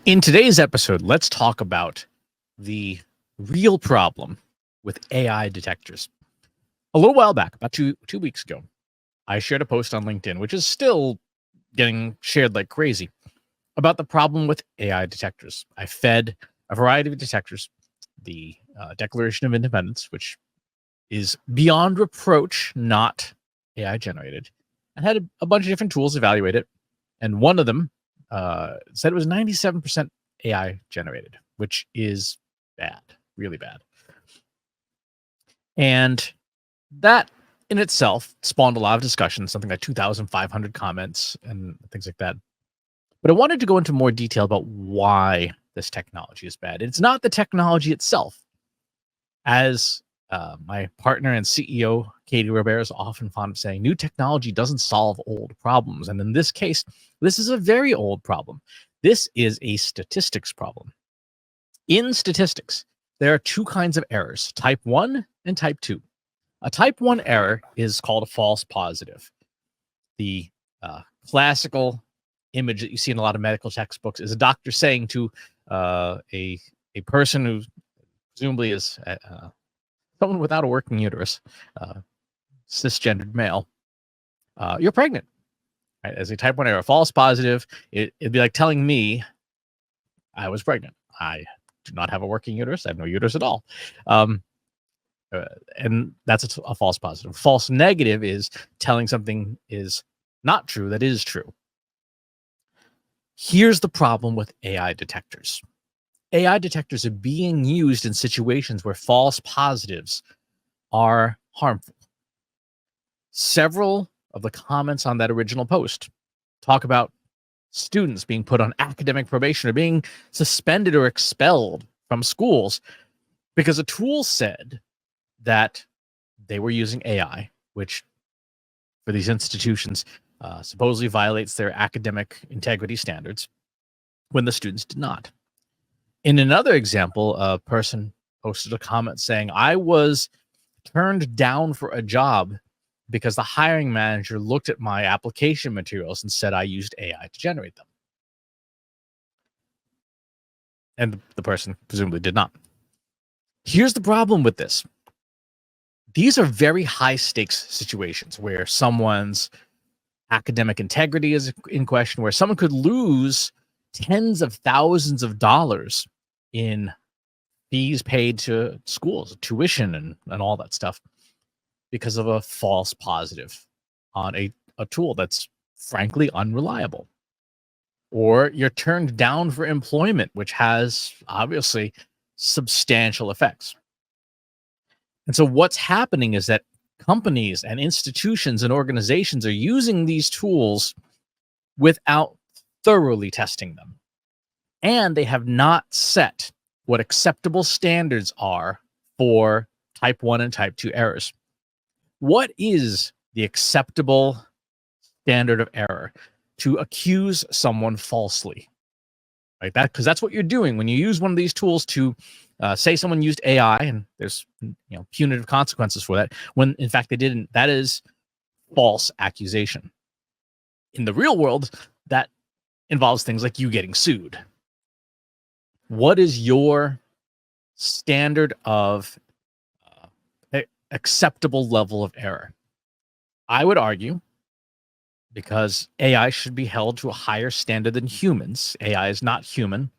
In today's episode, let's talk about the real problem with AI detectors. A little while back, about two weeks ago, I shared a post on LinkedIn, which is still getting shared like crazy, about the problem with AI detectors. I fed a variety of detectors the Declaration of Independence, which is beyond reproach, not AI generated, and had a bunch of different tools evaluate it. And one of them said it was 97% AI generated, which is bad, really bad. And that in itself spawned a lot of discussion, something like 2,500 comments and things like that. But I wanted to go into more detail about why this technology is bad. It's not the technology itself. As my partner and CEO, Katie Robert, is often fond of saying, new technology doesn't solve old problems. And in this case, this is a very old problem. This is a statistics problem. In statistics, there are two kinds of errors, type 1 and type 2. A type 1 error is called a false positive. The classical image that you see in a lot of medical textbooks is a doctor saying to a person who presumably is someone without a working uterus, cisgendered male, you're pregnant. Right? As a type 1 error, false positive, it'd be like telling me I was pregnant. I do not have a working uterus. I have no uterus at all. And that's a false positive. False negative is telling something is not true that is true. Here's the problem with AI detectors. AI detectors are being used in situations where false positives are harmful. Several of the comments on that original post talk about students being put on academic probation or being suspended or expelled from schools because a tool said that they were using AI, which for these institutions supposedly violates their academic integrity standards, when the students did not. In another example, a person posted a comment saying, I was turned down for a job because the hiring manager looked at my application materials and said I used AI to generate them. And the person presumably did not. Here's the problem with this. These are very high stakes situations where someone's academic integrity is in question, where someone could lose tens of thousands of dollars in fees paid to schools, tuition and all that stuff, because of a false positive on a tool that's frankly unreliable. Or you're turned down for employment, which has obviously substantial effects. And so what's happening is that companies and institutions and organizations are using these tools without thoroughly testing them. And they have not set what acceptable standards are for type 1 and type 2 errors. What is the acceptable standard of error? To accuse someone falsely, right? Because that's what you're doing when you use one of these tools to say someone used AI, and there's punitive consequences for that, when in fact they didn't. That is false accusation. In the real world, that involves things like you getting sued. What is your standard of acceptable level of error? I would argue, because AI should be held to a higher standard than humans. AI is not human.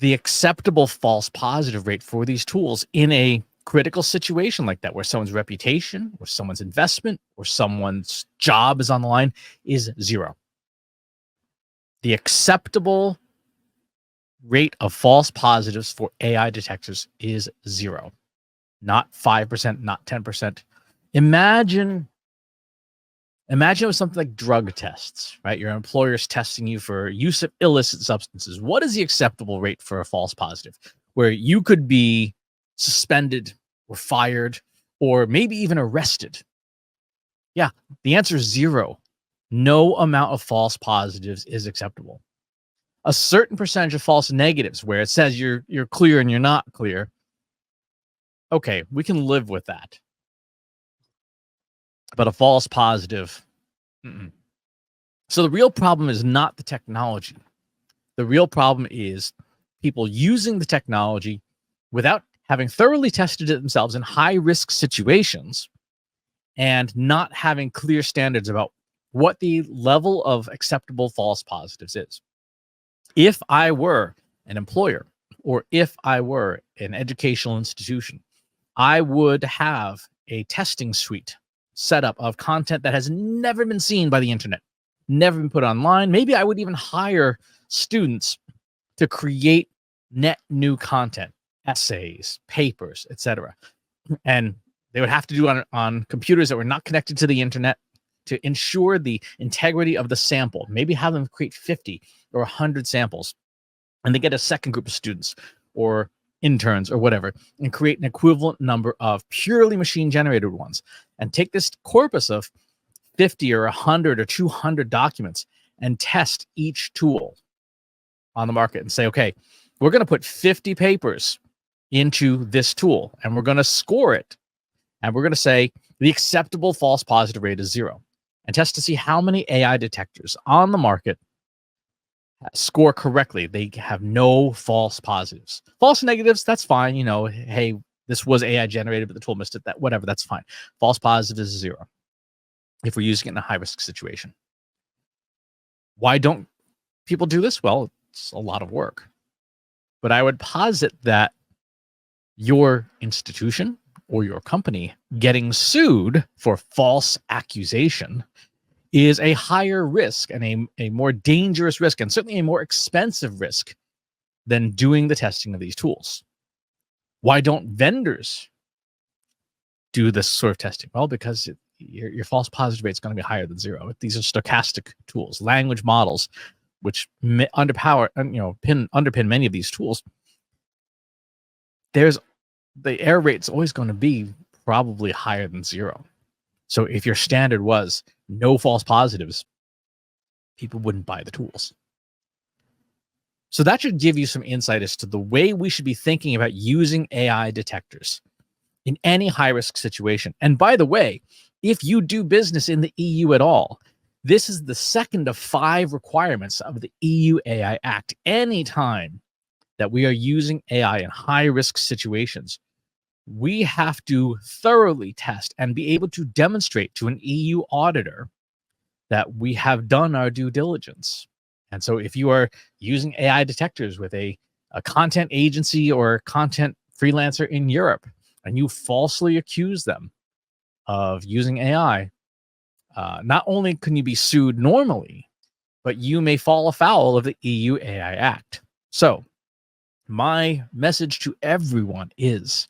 The acceptable false positive rate for these tools in a critical situation like that, where someone's reputation or someone's investment or someone's job is on the line, is 0. The acceptable rate of false positives for AI detectors is 0, not 5%, not 10%. Imagine it was something like drug tests, right? Your employer's testing you for use of illicit substances. What is the acceptable rate for a false positive, where you could be suspended or fired or maybe even arrested? Yeah, the answer is 0. No amount of false positives is acceptable. A certain percentage of false negatives, where it says you're clear and you're not clear, okay, we can live with that. But a false positive, mm-mm. So the real problem is not the technology. The real problem is people using the technology without having thoroughly tested it themselves in high-risk situations and not having clear standards about what the level of acceptable false positives is. If I were an employer or if I were an educational institution, I would have a testing suite set up of content that has never been seen by the internet, never been put online. Maybe I would even hire students to create net new content, essays, papers, etc. And they would have to do it on computers that were not connected to the internet to ensure the integrity of the sample. Maybe have them create 50 or 100 samples, and they get a second group of students or interns or whatever and create an equivalent number of purely machine generated ones, and take this corpus of 50 or 100 or 200 documents and test each tool on the market and say, okay, we're going to put 50 papers into this tool and we're going to score it. And we're going to say the acceptable false positive rate is 0, and test to see how many AI detectors on the market score correctly. They have no false positives. False negatives, that's fine. You know, hey, this was AI generated, but the tool missed it. That whatever, that's fine. False positives is 0 if we're using it in a high-risk situation. Why don't people do this? Well, it's a lot of work. But I would posit that your institution or your company getting sued for false accusation is a higher risk and a more dangerous risk, and certainly a more expensive risk than doing the testing of these tools. Why don't vendors do this sort of testing? Well, because your false positive rate is going to be higher than 0. These are stochastic tools, language models, which underpin many of these tools. The error rate is always going to be probably higher than 0. So if your standard was no false positives, people wouldn't buy the tools. So that should give you some insight as to the way we should be thinking about using AI detectors in any high-risk situation. And by the way, if you do business in the EU at all, this is the second of 5 requirements of the EU AI Act. Anytime that we are using AI in high-risk situations, we have to thoroughly test and be able to demonstrate to an EU auditor that we have done our due diligence. And so if you are using AI detectors with a content agency or content freelancer in Europe, and you falsely accuse them of using AI, not only can you be sued normally, but you may fall afoul of the EU AI Act. So my message to everyone is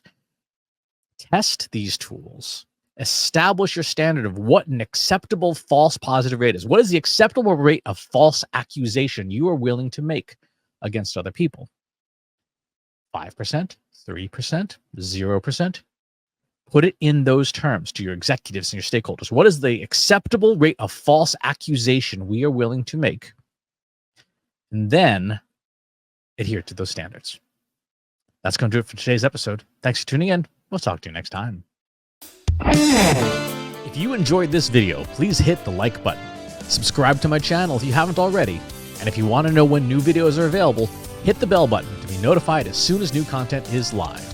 test these tools, establish your standard of what an acceptable false positive rate is. What is the acceptable rate of false accusation you are willing to make against other people? 5%, 3%, 0%? Put it in those terms to your executives and your stakeholders. What is the acceptable rate of false accusation we are willing to make? And then adhere to those standards. That's going to do it for today's episode. Thanks for tuning in. We'll talk to you next time. If you enjoyed this video, please hit the like button. Subscribe to my channel if you haven't already. And if you want to know when new videos are available, hit the bell button to be notified as soon as new content is live.